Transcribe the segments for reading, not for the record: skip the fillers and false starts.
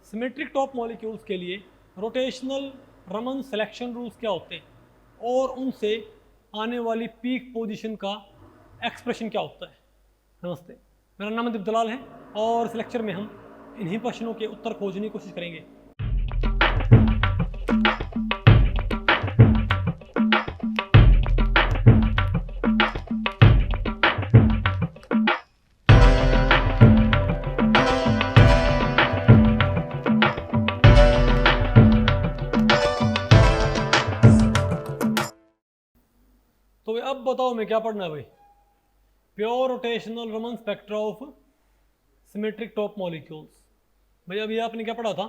Symmetric top molecules के लिए rotational Raman selection rules क्या होते हैं और उनसे आने वाली पीक पोजीशन का एक्सप्रेशन क्या होता है। नमस्ते, मेरा नाम दीप दलाल है और इस लेक्चर में हम इन्हीं प्रश्नों के उत्तर खोजने की कोशिश करेंगे। तो भाई अब बताओ मैं क्या पढ़ना है भाई। Pure rotational Raman spectra of symmetric top molecules. भाई अभी आपने क्या पढ़ा था?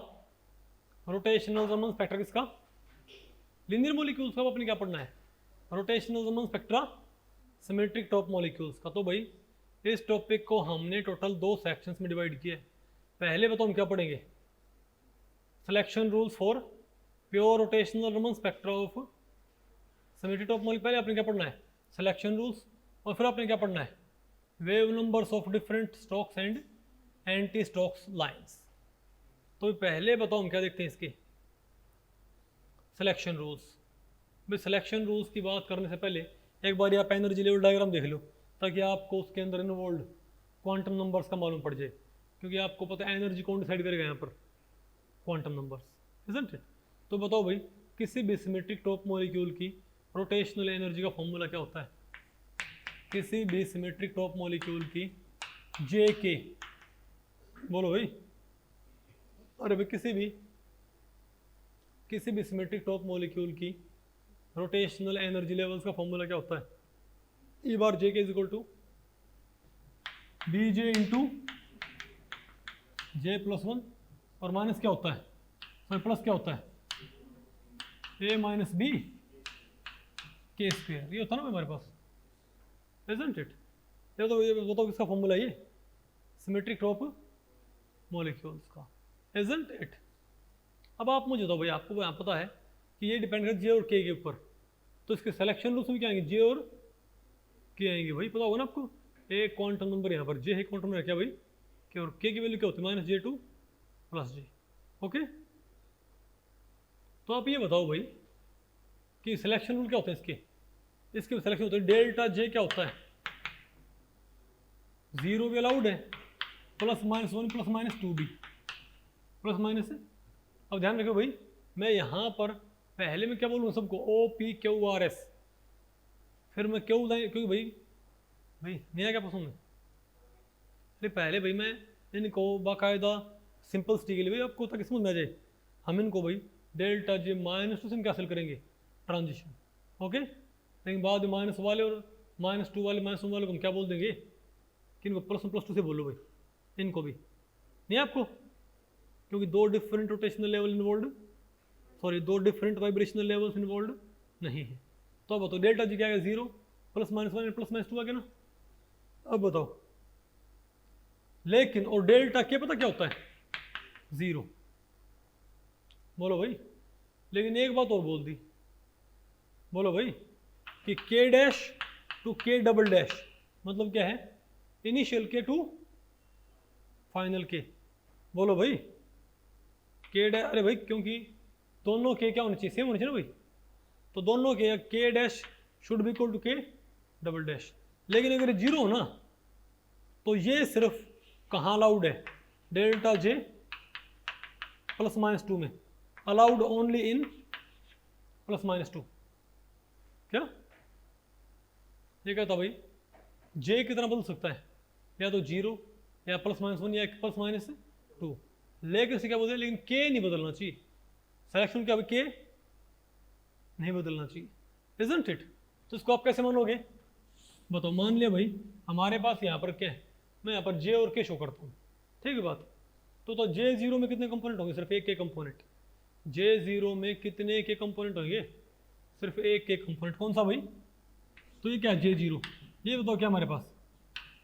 रोटेशनल रमन स्पेक्ट्रा किसका? लीनियर मॉलिक्यूल्स का। आपने क्या पढ़ना है? Rotational Raman spectra symmetric top molecules का। तो भाई इस टॉपिक को हमने टोटल 2 सेक्शंस में डिवाइड किया है। पहले बताओ हम क्या पढ़ेंगे? Selection rules for pure rotational Raman spectra of symmetric top molecule. पहले आपने क्या पढ़ना है? Selection rules. और फिर आपने क्या पढ़ना है? Wave numbers of different Stokes and anti Stokes lines. तो पहले बताओ हम क्या देखते हैं इसके? Selection rules. भाई सिलेक्शन रूल्स की बात करने से पहले एक बार आप एनर्जी लेवल डायग्राम देख लो ताकि आपको उसके अंदर इन्वॉल्व क्वांटम नंबर्स का मालूम पड़ जाए, क्योंकि आपको पता है एनर्जी कौन डिसाइड करेगा यहाँ पर? Quantum numbers, isn't it? तो बताओ भाई किसी भी सिमेट्रिक टॉप मॉलिक्यूल की रोटेशनल एनर्जी का फॉर्मूला क्या होता है? किसी भी सिमेट्रिक टॉप मॉलिक्यूल की जे के, बोलो भाई। अरे भाई किसी भी सिमेट्रिक टॉप मॉलिक्यूल की रोटेशनल एनर्जी लेवल्स का फॉर्मूला क्या होता है? E bar J K is equal to B J into J plus 1 और माइनस क्या होता है? सॉरी प्लस क्या होता है? ए माइनस बी के स्क्वायर। ये होता है ना हमारे पास, इजंट इट? ये बताओ किसका फॉर्मूला है? ये सिमेट्रिक टॉप मॉलिक्यूल्स का, इजंट इट? अब आप मुझे बताओ भाई, आपको यहाँ पता है कि ये डिपेंड करता है जे और के ऊपर, तो इसके सिलेक्शन रूल्स में क्या आएंगे? जे और के आएंगे। भाई पता होगा ना आपको, एक क्वांटम नंबर यहाँ पर जे है, क्वांटम नंबर क्या भाई? के। और के की वैल्यू क्या होती है? -J2 + J। ओके, तो आप ये बताओ भाई कि सिलेक्शन रूल क्या होते हैं इसके? इसके सिलेक्शन होते हैं डेल्टा जे क्या होता है? 0 भी अलाउड है, +-1 +-2 भी, प्लस माइनस है। अब ध्यान रखो भाई, मैं यहाँ पर पहले में क्या बोलूँ सबको? OPQRS, फिर मैं क्यों, क्योंकि भाई नया क्या पसंद है? अरे पहले भाई मैं इनको बाकायदा सिंपल स्टी के लिए भाई आपको तक समझ में आ जाए, हम इनको भाई डेल्टा जे -2 से हम क्या हासिल करेंगे? ट्रांजिशन। ओके, लेकिन बाद में माइनस वाले और -2 वाले -1 वाले को हम क्या बोल देंगे? कि इनको +1 +2 से बोलो भाई, इनको भी नहीं आपको, क्योंकि 2 different rotational level involve, sorry 2 different vibrational levels involve नहीं है। तो अब बताओ डेल्टा जी क्या है? 0 +-1 +-2 आ गया ना? अब बताओ, लेकिन और डेल्टा के पता क्या होता है? 0। बोलो भाई, लेकिन एक बात और बोल दी, बोलो भाई, कि के dash to K double dash मतलब क्या है? इनिशियल के टू फाइनल के। बोलो भाई के डैश, अरे भाई क्योंकि दोनों के क्या होने चाहिए? सेम होने चाहिए ना भाई, तो दोनों के dash should be equal to K double dash. लेकिन अगर 0 हो ना, तो ये सिर्फ कहाँ अलाउड है? डेल्टा जे +-2 में, अलाउड ओनली इन +-2। क्या ये कहता भाई जे कितना बदल सकता है? या तो 0 या +-1 या +-2। लेकिन इसे क्या बोलते हैं? लेकिन के नहीं बदलना चाहिए। सिलेक्शन क्या? के नहीं बदलना चाहिए, इजंट इट? तो इसको आप कैसे मानोगे? बताओ। मान लिया भाई हमारे पास यहाँ पर क्या है, मैं यहाँ पर जे और के शो करता हूँ, ठीक है बात? तो J0 में कितने कंपोनेंट होंगे? सिर्फ एक के कंपोनेंट। J0 में कितने के कंपोनेंट होंगे? सिर्फ एक के कंपोनेंट। कौन सा भाई? तो ये क्या है? J0। ये बताओ क्या हमारे पास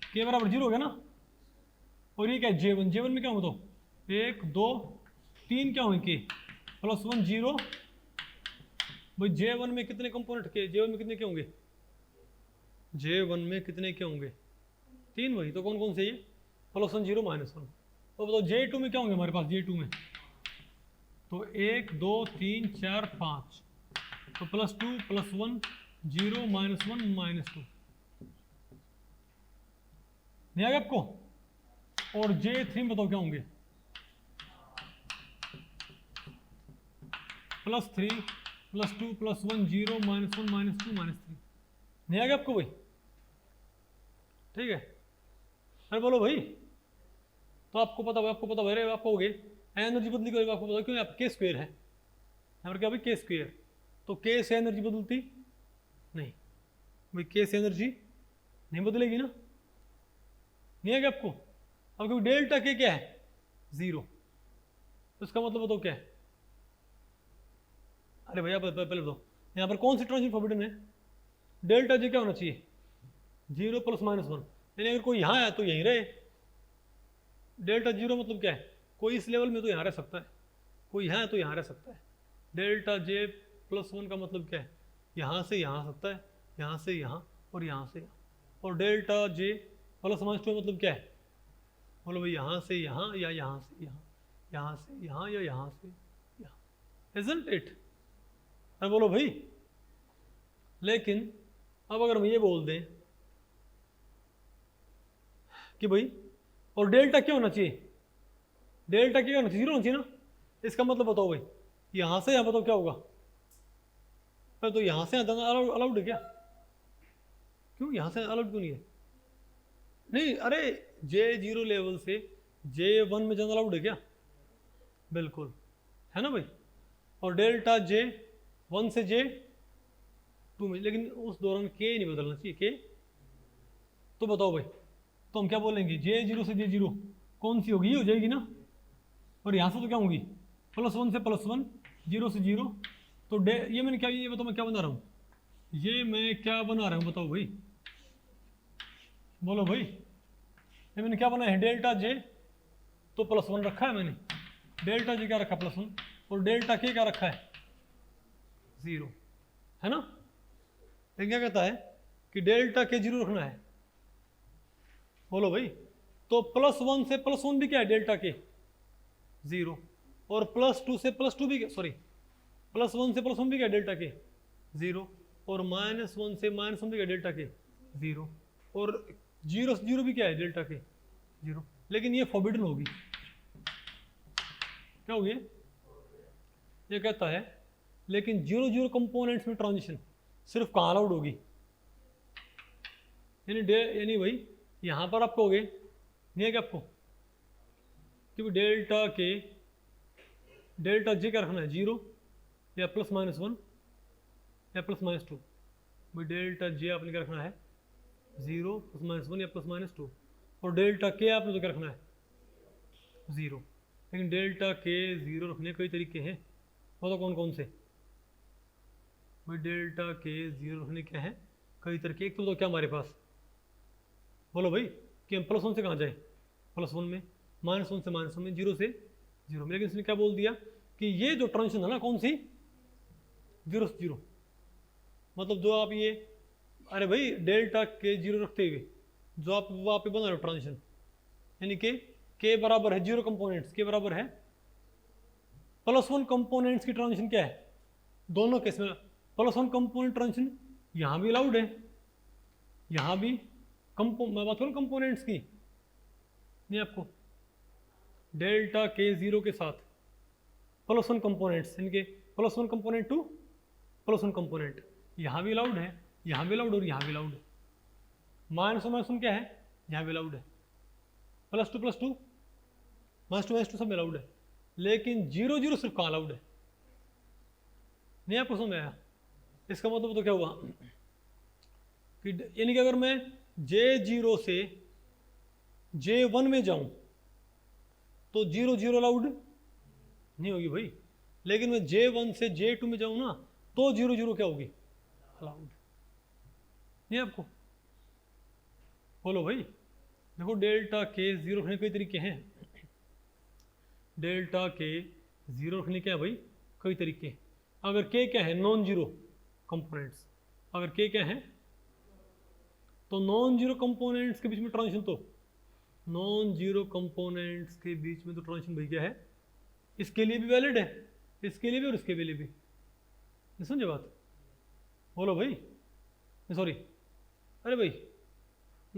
के बराबर 0 हो गया ना? और ये क्या है? J1। J1 में क्या होगा? बताओ, 1 2 3 क्या होंगे? के +1 0। भाई J1 में कितने कंपोनेंट के? J1 में कितने के होंगे? J1 में कितने के होंगे? 3 भाई। तो कौन कौन से? ये +1 0 -1। तो बताओ J2 में क्या होंगे हमारे पास? J2 में तो 1 2 3 4 5, तो +2 +1 0 -1 -2, नहीं आ गया आपको? और J3 बताओ क्या होंगे? +3 +2 +1 0 -1 -2 -3, नहीं आ गया आपको भाई? ठीक है, अरे बोलो भाई। तो आपको पता भाई, आपको हो गए एनर्जी बदली करेगा, आपको पता क्यों? यहाँ के स्क्वायर है, यहाँ पर क्या भाई? के स्क्वायर, तो के से एनर्जी बदलती नहीं भाई, के से एनर्जी नहीं बदलेगी ना, नहीं है क्या आपको? अब क्योंकि डेल्टा के क्या है? 0, तो इसका मतलब बताओ क्या है? अरे भैया पहले बताओ यहाँ पर कौन सी ट्रांजिशन फॉरबिडन है? डेल्टा जे क्या होना चाहिए? 0 +-1, यानी अगर कोई यहाँ है तो यहीं रहे। डेल्टा 0 मतलब क्या है? कोई इस लेवल में तो यहाँ रह सकता है, कोई यहाँ है तो यहाँ रह सकता है। डेल्टा जे +1 का मतलब क्या है? यहाँ से यहाँ आ सकता है, यहाँ से यहाँ, और यहाँ से यहाँ। और डेल्टा जे +-2 मतलब क्या है? बोलो भाई, यहाँ से यहाँ या यहाँ से यहाँ, यहाँ से यहाँ या यहाँ से यहाँ, isn't it? अरे बोलो भाई। लेकिन अब अगर हम ये बोल दें कि भाई और डेल्टा क्या होना चाहिए? डेल्टा क्या होना चाहिए? 0 होना चाहिए ना। इसका मतलब बताओ भाई, यहाँ से यहाँ बताओ क्या होगा? तो यहाँ से अलाउड है क्या? क्यों यहाँ से अलाउड क्यों नहीं है? नहीं, अरे J0 लेवल से J1 में जाना अलाउड है क्या? बिल्कुल है ना भाई। और डेल्टा J1 से J2 में, लेकिन उस दौरान के नहीं बदलना चाहिए, के। तो बताओ भाई, तो हम क्या बोलेंगे? J0 से J0 कौन सी होगी? ये हो जाएगी ना। और यहाँ से तो क्या होगी? +1 से +1, 0 से 0, तो ये मैंने क्या, ये बताओ मैं क्या बना रहा हूँ? ये मैं क्या बना रहा हूँ बताओ भाई, बोलो भाई। ये मैंने क्या बनाया है? डेल्टा जे तो +1 रखा है मैंने, डेल्टा जे क्या रखा? +1, और डेल्टा के क्या रखा है? 0, है ना। लेकिन क्या कहता है कि डेल्टा के 0 रखना है, बोलो भाई। तो +1 से +1 भी क्या है? डेल्टा के 0, और +2 से +2 भी, सॉरी +1 से +1 भी क्या है? डेल्टा के 0, और -1 से -1 भी क्या है? डेल्टा के 0, और 0 से 0 भी क्या है? डेल्टा के 0। लेकिन ये फॉरबिडन होगी, क्या होगी? ये कहता है लेकिन 0 कंपोनेंट्स में ट्रांजिशन सिर्फ कहाँ अलाउड होगी? यानी भाई यहाँ पर आपको हो गए, नहीं है क्या आपको? क्योंकि डेल्टा जे क्या रखना है? 0 या +-1 या +-2। भाई डेल्टा जे आपने क्या रखना है? 0 +-1 या +-2, और डेल्टा के आपने तो क्या रखना है? 0। लेकिन डेल्टा के 0 रखने के कई तरीके हैं, बताओ कौन कौन से? भाई डेल्टा के 0 रखने क्या है? कई तरीके। एक तो क्या हमारे पास, बोलो भाई, कि हम +1 से कहाँ जाए? +1 में, -1 से -1 में, 0 से 0 में। लेकिन इसने क्या बोल दिया कि ये जो ट्रांजिशन है ना, कौन सी? 0 से 0, मतलब जो आप ये, अरे भाई डेल्टा के 0 रखते हुए जो आप वहाँ पे बना रहे हो ट्रांजिशन, यानी कि के बराबर है 0 कंपोनेंट्स, के बराबर है +1 कंपोनेंट्स की ट्रांजिशन क्या है? दोनों केस में +1 कंपोनेंट ट्रांजिशन यहाँ भी अलाउड है, यहाँ भी मैं बात करूँ कंपोनेंट्स की, नहीं आपको? डेल्टा के 0 के साथ +1 कंपोनेंट्स, इनके +1 कंपोनेंट टू +1 कंपोनेंट, यहाँ भी अलाउड है, यहाँ भी अलाउड, और यहाँ भी अलाउड है। -1 क्या है? यहाँ भी अलाउड है। +2 -2 सब अलाउड है, लेकिन 0 सिर्फ कहाँ अलाउड है? नहीं आपको समझ आया? इसका मतलब तो क्या हुआ कि यानी कि अगर मैं J0 से J1 में जाऊं तो 0 अलाउड नहीं होगी भाई, लेकिन मैं J1 से J2 में जाऊं ना तो 0 क्या होगी? अलाउड। नहीं आपको? बोलो भाई। देखो डेल्टा के 0 रखने के कई तरीके हैं, डेल्टा के 0 रखने क्या है भाई? कई तरीके। अगर के क्या है? Non zero components. अगर के क्या है तो नॉन जीरो कंपोनेंट्स के बीच में ट्रांजिशन, तो नॉन जीरो कंपोनेंट्स के बीच में तो ट्रांजिशन भाई क्या है? इसके लिए भी वैलिड है, इसके लिए भी और इसके लिए भी। नहीं समझे बात? बोलो भाई, सॉरी, अरे भाई,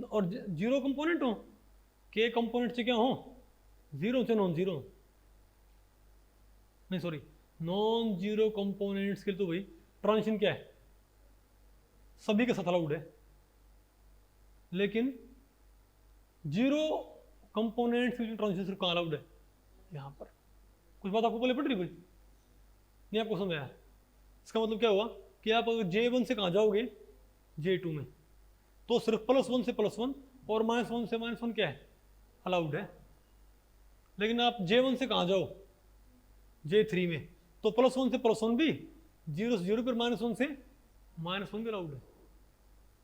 और जीरो कंपोनेंट हो, के कंपोनेंट से क्या हो, जीरो से नॉन जीरो, नहीं सॉरी, नॉन जीरो कंपोनेंट्स के लिए तो भाई ट्रांजिशन क्या है, सभी के साथ अलाउड है, लेकिन जीरो कंपोनेंट्स के ट्रांजिशन सिर्फ कहाँ अलाउड है, यहाँ पर। कुछ बात आपको पहले पड़ रही भाई? नहीं आपको समझ आया? इसका मतलब क्या हुआ कि आप अगर J1 से कहाँ जाओगे, J2 में, तो सिर्फ +1 से +1 और -1 से -1 क्या है, अलाउड है। लेकिन आप J1 से कहाँ जाओ, J3 में, तो +1 से +1 भी, 0 से 0 पर -1 से -1 भी अलाउड है।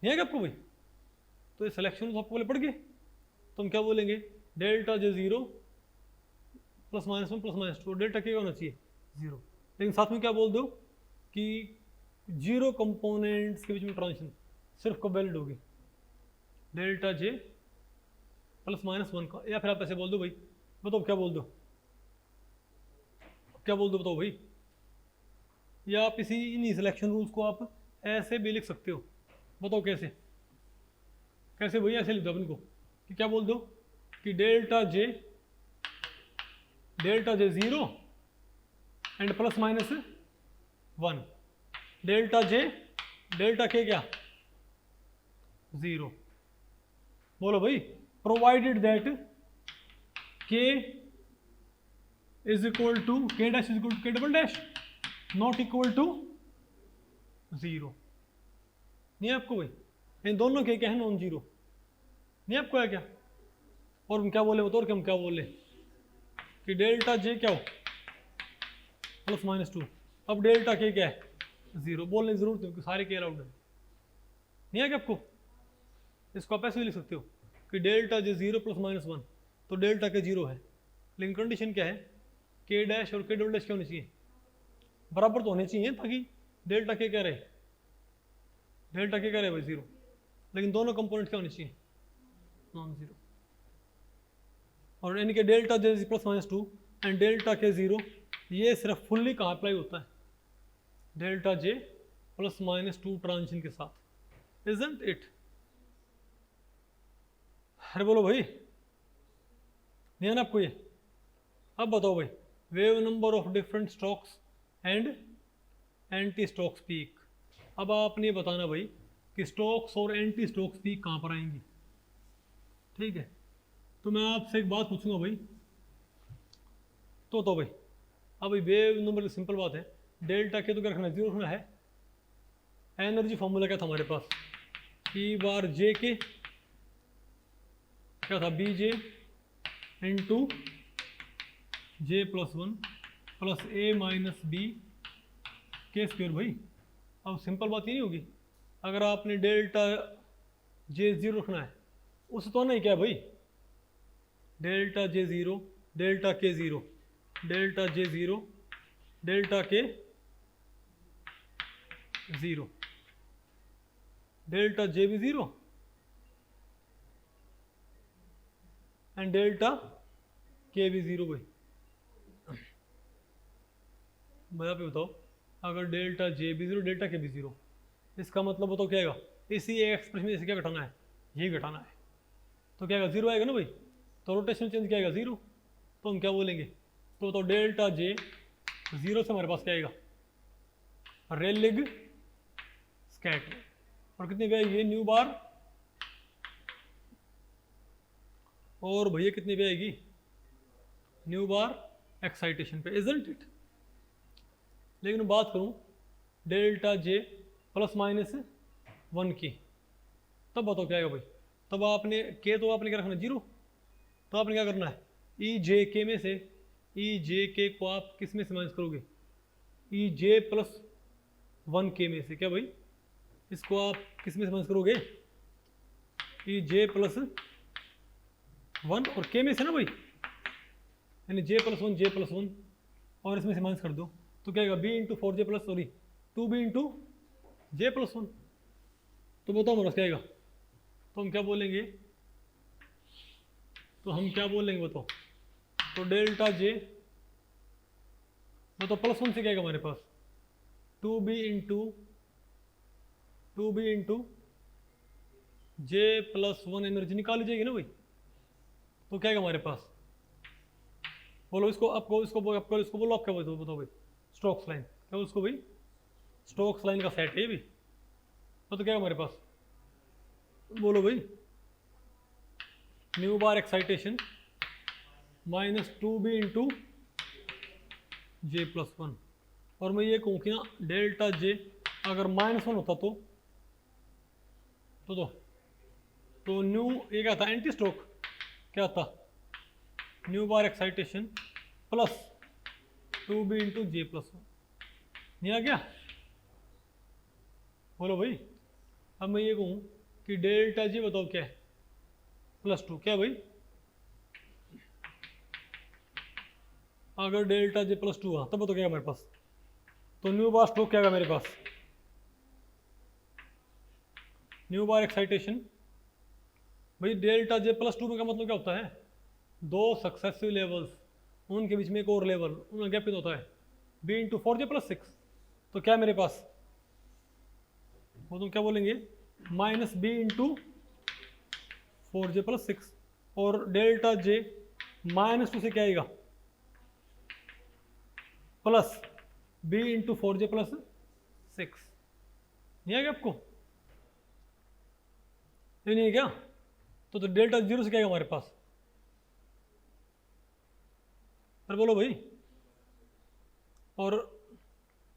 नहीं है क्या आपको भाई? तो ये सिलेक्शन आपको पहले पड़ गए, तो हम क्या बोलेंगे, डेल्टा J0 +-1 +-2, डेल्टा क्या होना चाहिए, 0। लेकिन साथ में क्या बोल दो कि जीरो कंपोनेंट्स के बीच में ट्रांजिशन सिर्फ कब वैलिड होगी, डेल्टा J +-1 का। या फिर आप ऐसे बोल दो भाई, बताओ क्या बोल दो, क्या बोल दो बताओ भाई। या आप इसी इन सिलेक्शन रूल्स को आप ऐसे भी लिख सकते हो, बताओ कैसे, कैसे भाई? ऐसे लिख दो अपन को कि क्या बोल दो कि delta J 0 and +-1, delta J delta K क्या, 0। बोलो भाई, provided that K is equal to K dash is equal to K double dash not equal to 0। नहीं है आपको भाई? इन दोनों के क्या है, नॉन जीरो। नहीं आपको है क्या? और हम क्या बोले, बताओ, हम क्या बोले कि डेल्टा J क्या हो, +-2, अब डेल्टा K क्या है, 0। बोलने की जरूरत नहीं, सारे के अलाउड है। नहीं है क्या आपको? इसको आप ऐसे भी लिख सकते हो कि डेल्टा J 0 +-1, तो डेल्टा K 0 है, लेकिन कंडीशन क्या है, K डैश और K डबल डैश क्या होनी चाहिए, बराबर तो होने चाहिए, ताकि डेल्टा K क्या रहे, डेल्टा K क्या रहे भाई, 0। लेकिन दोनों कंपोनेंट क्या होने चाहिए, नॉन जीरो। और यानी कि delta J +-2 and delta K 0, ये सिर्फ फुल्ली कहाँ अप्लाई होता है, डेल्टा J +-2 ट्रांजिशन के साथ, इजंट इट? अरे बोलो भाई, नहीं है ना आपको ये? अब बताओ भाई, wave number of different strokes and anti strokes peak. अब आपने बताना भाई कि स्ट्रोक्स और एंटी स्ट्रोक्स पीक कहाँ पर आएंगी, ठीक है? तो मैं आपसे एक बात पूछूंगा भाई, तो भाई अब वेव नंबर की सिंपल बात है, डेल्टा के तो क्या रखना है, 0 रखना है। एनर्जी फॉर्मूला क्या था हमारे पास, E बार J के क्या था, BJ into J+1 + A - B K² भाई। अब सिंपल बात ये नहीं होगी, अगर आपने डेल्टा J 0 रखना है, उस तो नहीं क्या भाई, delta J 0 delta K 0 delta J 0 delta K 0 delta J भी 0 एंड डेल्टा K भी 0 भाई। मैं पे बताओ, अगर डेल्टा J भी 0 डेल्टा K भी 0, इसका मतलब बताओ क्या आएगा, इसी एक्सप्रेशन में इसे क्या घटाना है, ये घटाना है, तो क्या आएगा, 0 आएगा ना भाई। तो रोटेशन चेंज क्या आएगा, 0। तो हम क्या बोलेंगे, तो डेल्टा J 0 से हमारे पास क्या आएगा, रेलिग स्कैटर, और कितनी पे आएगी, न्यू बार, और भैया कितनी पे आएगी, न्यू बार एक्साइटेशन पे, इजंट इट? लेकिन बात करूं डेल्टा J +-1 की, तब बताओ क्या आएगा भाई। तब आपने K तो आपने क्या रखना है, 0, तो आपने क्या करना है, EJK में से EJK को आप किस में से माइनस करोगे, EJ+1K में से, क्या भाई, इसको आप किस में से माइनस करोगे, EJ+1 और K में से ना भाई, यानी J+1 और इसमें से माइनस कर दो, तो क्या आएगा, B into 4J plus, sorry 2B into J+1। तो बताओ हमारा क्या आएगा, तो हम क्या बोलेंगे, बताओ, तो डेल्टा J तो प्लस वन से क्या आएगा हमारे पास, 2b into J plus one energy निकाली जाएगी ना भाई। तो क्या आएगा हमारे पास, बोलो इसको, आपको इसको बोलो, आप क्या बताओ भाई, स्टोक्स लाइन, क्या बोलो उसको भाई, स्टोक्स लाइन का सेट है ये भी। तो क्या है हमारे पास, बोलो भाई, न्यू बार excitation minus 2b into J plus one. और मैं ये कहूँ कि ना डेल्टा जे अगर -1 होता तो न्यू ये क्या था, एंटी स्ट्रोक क्या था, न्यू बार excitation plus 2b into J plus one. नहीं आ गया, बोलो भाई। अब मैं ये कहूँ कि डेल्टा जे बताओ क्या है, +2, क्या भाई, अगर डेल्टा जे +2 हुआ तब तो क्या है हमारे पास, तो न्यू बार स्ट्रोक क्या है मेरे पास, न्यू बार एक्साइटेशन भाई, डेल्टा जे +2 में का मतलब क्या होता है, दो सक्सेसिव लेवल्स, उनके बीच में एक और लेवल, उनका गैप कितना होता है, b इंटू 4j + 6। तो क्या है मेरे पास, वो तुम क्या बोलेंगे, -b इंटू 4j + 6। और डेल्टा जे -2 से क्या आएगा, प्लस b इंटू 4j + 6। नहीं आएगा आपको, ये नहीं है क्या, तो डेल्टा 0 से क्या आएगा हमारे पास, अरे बोलो भाई, और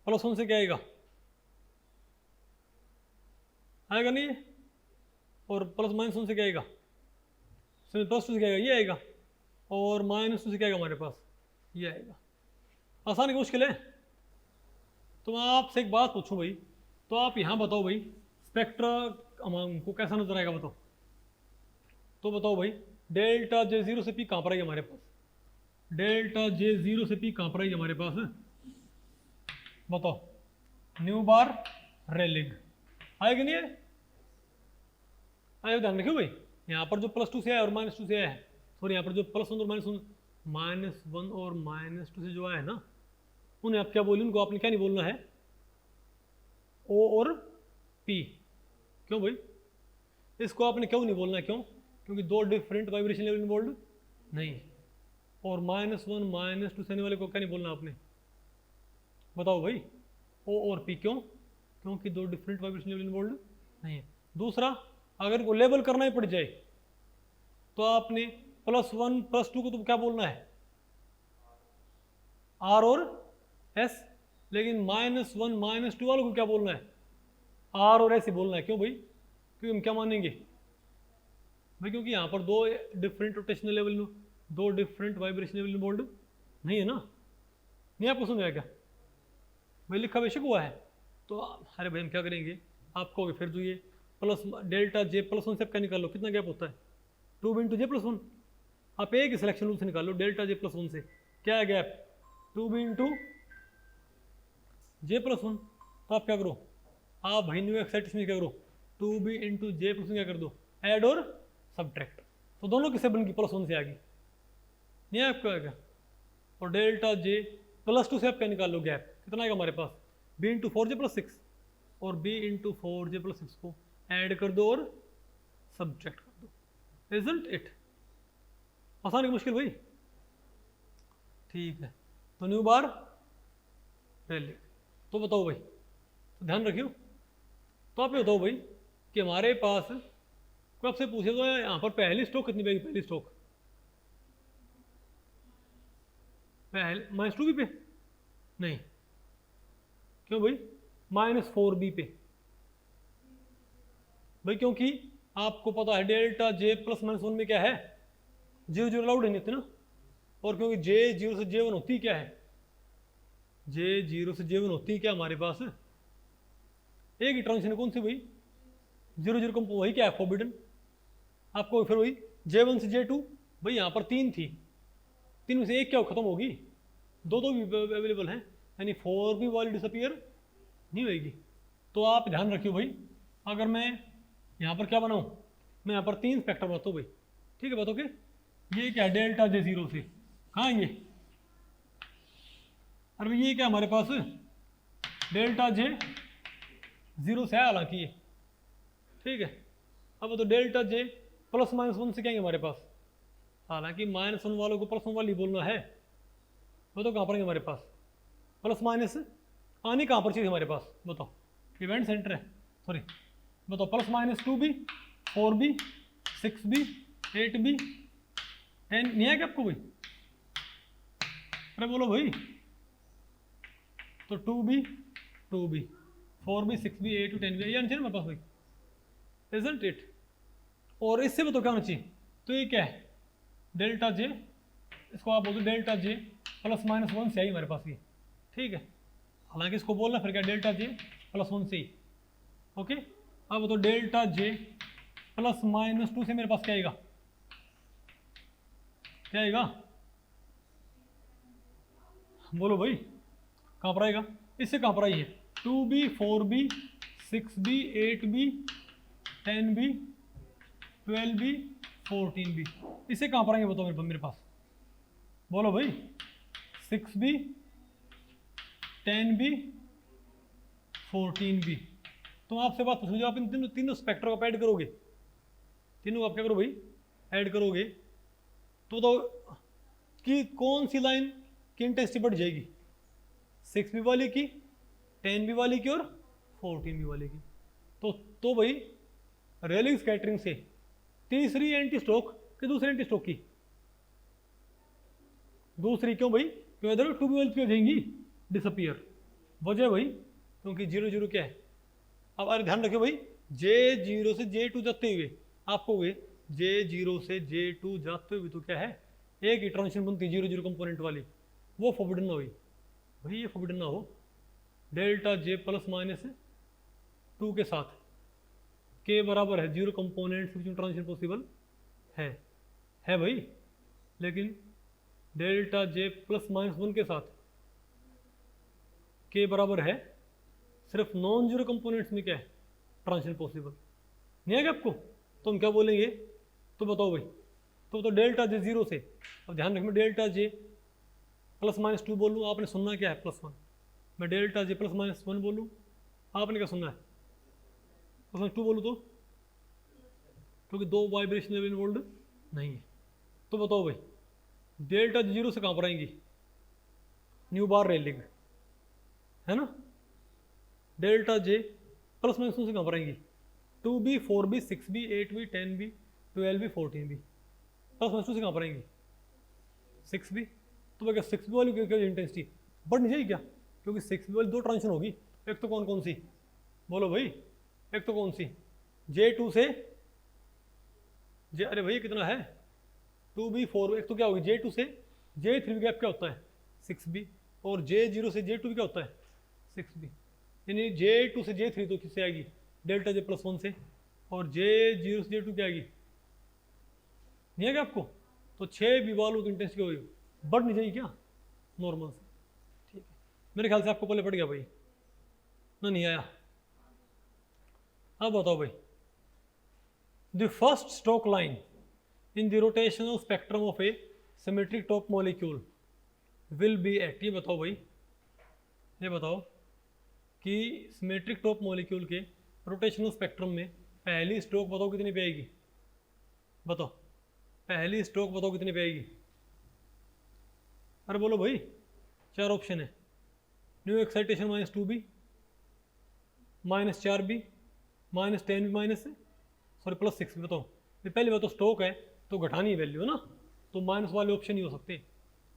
+1 से क्या आएगा, आएगा नहीं है, और +-1 से क्या आएगा, +2 से क्या आएगा, ये आएगा, और -2 से क्या आएगा हमारे पास, ये आएगा। आसान है, मुश्किल है। तो मैं आपसे एक बात पूछूं भाई, तो आप यहाँ बताओ भाई, स्पेक्ट्रा हमको कैसा नजर आएगा बताओ, तो बताओ भाई, डेल्टा जे 0 से पी कहाँ पर आएगी हमारे पास, डेल्टा जे 0 से पी कहाँ पर आएगी हमारे पास, बताओ, न्यू बार रेलिंग आएगी नहीं है, आए, ध्यान रखियो भाई, यहाँ पर जो +2 से आया और -2 से आया है, सॉरी यहाँ पर जो +1 और -1 और -2 से जो आया है ना, उन्हें आप क्या बोलिए, उनको आपने क्या नहीं बोलना है, ओ और पी। क्यों भाई, इसको आपने क्यों नहीं बोलना है, क्यों, क्योंकि दो डिफरेंट वाइब्रेशन लेवल इन्वॉल्व नहीं है। और -1 -2 से आने वाले को क्या नहीं बोलना आपने, बताओ भाई, ओ और पी, क्यों, क्योंकि दो डिफरेंट वाइब्रेशन लेवल इन्वॉल्व नहीं है। दूसरा, अगर इनको लेबल करना ही पड़ जाए तो आपने +1 +2 को तो क्या बोलना है, आर और एस, लेकिन -1 -2 वालों को क्या बोलना है, आर और एस ही बोलना है। क्यों भाई, क्योंकि हम क्या मानेंगे भाई, क्योंकि यहाँ पर दो डिफरेंट रोटेशनल लेवल में, दो डिफरेंट वाइब्रेशन लेवल इन्वॉल्व नहीं है ना। नहीं आपको समझ आया क्या भाई, लिखा बेशक हुआ है। तो अरे भाई हम क्या करेंगे, आपको फिर जो ये प्लस डेल्टा जे +1 से क्या निकालो, कितना गैप होता है, 2 इंटू जे +1। आप एक ही सिलेक्शन रूल से निकालो, डेल्टा जे +1 से क्या है गैप, 2 इंटू जे +1। तो आप क्या करो, आप भाई न्यू एक्साइटेशन में क्या करो, 2b इंटू जे +1 क्या कर दो, ऐड और सब्ट्रैक्ट। तो दोनों किससे बन गई, +1 से आ गई, नहीं है आपको आएगा। और डेल्टा जे +2 से आप क्या निकाल लो, गैप कितना आएगा हमारे पास, b इंटू 4j + 6, और b इंटू 4j + 6 को ऐड कर दो और सब्ट्रैक्ट कर दो। इजंट इट आसान है मुश्किल भाई, ठीक है। तो न्यू बार रेलिंग, तो बताओ भाई, तो ध्यान रखियो। तो आप ये बताओ भाई कि हमारे पास कोई आपसे पूछे तो यहाँ पर पहली स्ट्रोक कितनी पेगी, पहली स्ट्रोक पहले -2b पे नहीं, क्यों भाई, -4b पे भाई, क्योंकि आपको पता है डेल्टा जे +-1 में क्या है, 0 0 अलाउड नहीं ना। और क्योंकि जे 0 से J1 होती क्या है, जे 0 से J1 होती क्या हमारे पास, एक ही ट्रांजिशन कौन सी भाई, 0 0 को वही क्या है, फॉरबिडन। आपको फिर वही J1 से J2 भाई, यहाँ पर 3 थी, 3 में से एक क्या खत्म होगी, दो भी अवेलेबल हैं, यानी 4 भी वाली डिसअपियर नहीं होगी। तो आप ध्यान रखियो भाई, अगर मैं यहाँ पर क्या बनाऊँ, मैं यहाँ पर 3 स्पेक्ट्रम बनाता हूँ भाई, ठीक है, बताओ कि ये क्या है, डेल्टा जे 0 से कहाँ आएंगे, और ये क्या हमारे पास डेल्टा जे 0 से है हालांकि ये, ठीक है। अब तो डेल्टा जे प्लस माइनस 1 से क्या है हमारे पास, हालांकि -1 वालों को +1 वाली बोलना है, वो तो कहाँ पर है हमारे पास, प्लस माइनस आनी कहाँ पर चाहिए हमारे पास, बताओ, इवेंट सेंटर है, सॉरी बताओ, +-2b 4b 6b 8b 10 नहीं है क्या आपको भाई, अरे बोलो भाई, तो 2b 4b 6b 8b 10b ये आना चाहिए ना मेरे पास भाई, इजंट इट। और इससे बताओ क्या होना चाहिए, तो ये क्या है डेल्टा जे, इसको आप बोलते डेल्टा जे +-1 से आई हमारे पास ये, ठीक है। हालांकि इसको बोलना फिर क्या डेल्टा जे +1 से ही, ओके। अब तो डेल्टा जे +-2 से मेरे पास क्या आएगा, क्या आएगा बोलो भाई, कहाँ पर आएगा, इससे कहाँ पर आई है 2b 4b 6b 8b 10b 12b 14b, इससे कहाँ पर आएंगे बताओ मेरे पास, बोलो भाई 6b 10b 14b। तो आपसे बात पूछ लीजिए, आप इन तीनों स्पेक्ट्रो को ऐड करोगे, तीनों को आप क्या करो भाई ऐड करोगे, तो बताओ कि कौन सी लाइन की इंटेंसिटी बढ़ जाएगी, 6b वाली की, 10b वाली की और 14b वाली की। तो भाई रेलिंग स्कैटरिंग से तीसरी एंटी स्ट्रोक कि दूसरी एंटी स्ट्रोक की, दूसरी, क्यों भाई, क्यों इधर 2b वाली क्यों जाएंगी डिसअपियर, वजह भाई क्योंकि 0 0 क्या है। अब अरे ध्यान रखियो भाई, J0 से J2 जाते हुए आपको हुए J0 से J2 जाते हुए तो क्या है, एक ही ट्रांजिशन बनती है 0 0 कंपोनेंट वाली, वो फॉरबिडन ना हुई भाई, ये फॉरबिडन ना हो, डेल्टा जे +-2 के साथ के बराबर है 0 कंपोनेंट्स बीच में ट्रांजिशन पॉसिबल है भाई, लेकिन डेल्टा जे +-1 के साथ के बराबर है सिर्फ नॉन जीरो कंपोनेंट्स में क्या है ट्रांजिशन पॉसिबल नहीं है क्या आपको, तो हम क्या बोलेंगे, तो बताओ भाई, तो डेल्टा जे 0 से, अब ध्यान रखना डेल्टा जे +-2 बोलूँ, आपने सुनना क्या है +1, मैं डेल्टा जे +-1 बोलूँ, आपने क्या सुनना है +2 बोलूँ, तो क्योंकि दो वाइब्रेशन लेवल इन्वॉल्व नहीं है। तो बताओ भाई डेल्टा जे 0 से कहाँ पर आएंगी, न्यू बार रेलिंग है ना, डेल्टा जे +-2 से कहाँ पर आएंगी 2b 4b 6b 8b 10b 12b 14b, +-2 से कहाँ पर आएंगी 6b, तो क्या 6b वाली क्या इंटेंसिटी बढ़ नहीं जाएगी क्या, क्योंकि 6b वाली दो ट्रांजिशन होगी, एक तो कौन कौन सी बोलो भाई, एक तो कौन सी J2 से अरे भाई कितना है 2b 4, एक तो क्या होगी J2 से J3 गैप क्या होता है 6b, और J0 से J2 क्या होता है 6b, यानी J2 से J3 तो किससे आएगी डेल्टा जे +1 से, और J0 से J2 क्या आएगी, नहीं है क्या आपको, तो 6b वालों की इंटेंसिटी होगी बढ़ नहीं जाएगी क्या नॉर्मल से, ठीक है। मेरे ख्याल से आपको पहले पड़ गया भाई ना, नहीं आया। अब बताओ भाई, the first stroke line in the rotational spectrum of a symmetric top molecule will be at, ये बताओ भाई, ये बताओ कि सिमेट्रिक टॉप मॉलिक्यूल के रोटेशनल स्पेक्ट्रम में पहली स्ट्रोक बताओ कितनी पे आएगी, बताओ पहली स्ट्रोक बताओ कितनी पे आएगी, अरे बोलो भाई, 4 ऑप्शन है, new excitation -2b -4b -10b sorry +6b, बताओ ये पहली बात तो स्ट्रोक है तो घटानी है वैल्यू है ना, तो माइनस वाले ऑप्शन ही हो सकते हैं।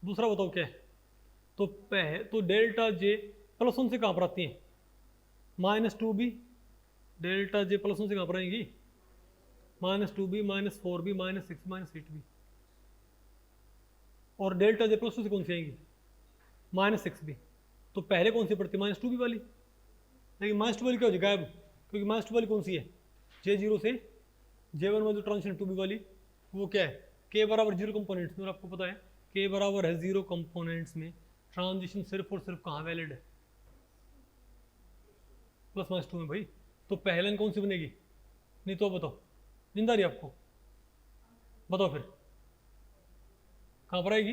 दूसरा बताओ क्या है, तो डेल्टा जे +1 से कहाँ पर आती है -2b, डेल्टा जे +1 से कहाँ पर आएंगी -2b -4b -6b -8b, और डेल्टा जे +2 से कौन सी आएंगी -6b, तो पहले कौन सी पड़ती है -2b वाली, लेकिन -2 वाली क्या हो जाएगी गायब, क्योंकि -2 वाली कौन सी है J0 से J1 वाली ट्रांजिशन 2b वाली, वो क्या है k बराबर 0 कंपोनेंट्स में, और आपको पता है k बराबर है 0 कंपोनेंट्स में ट्रांजिशन सिर्फ और सिर्फ कहाँ वैलिड है +-2 में भाई, तो पहले लाइन कौन सी बनेगी, नहीं तो बताओ जिंदा रही आपको, बताओ फिर कहाँ पर आएगी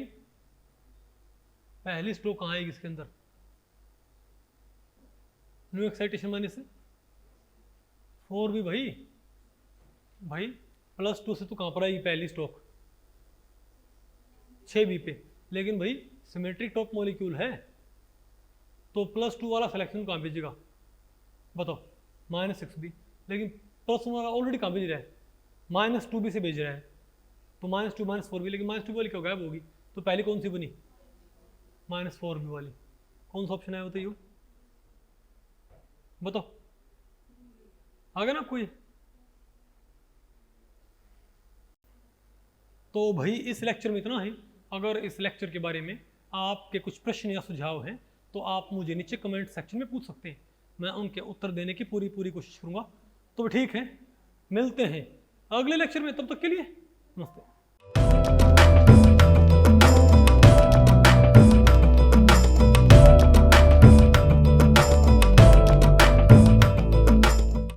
पहली स्ट्रोक कहाँ आएगी इसके अंदर? न्यू एक्साइटेशन माइनस 4 भी भाई +2 से तो कहाँ पर आएगी पहली स्ट्रोक? 6B पे। लेकिन भाई सिमेट्रिक टॉप मॉलिक्यूल है तो +2 वाला सिलेक्शन कहाँ भेजेगा बताओ? -6B। लेकिन +1 वाला ऑलरेडी कहाँ भेज रहा है? -2B से भेज रहा है, तो -2 -4B। लेकिन -2 वाली क्या गायब होगी, तो पहले कौन सी बनी? -4B वाली। कौन सा ऑप्शन है बताइए? बताओ, आ गया ना कोई? तो भाई इस लेक्चर में इतना ही। अगर इस लेक्चर के बारे में आपके कुछ प्रश्न या सुझाव हैं तो आप मुझे नीचे कमेंट सेक्शन में पूछ सकते हैं, मैं उनके उत्तर देने की पूरी कोशिश करूँगा। तो ठीक है, मिलते हैं अगले लेक्चर में, तब तक के लिए नमस्ते।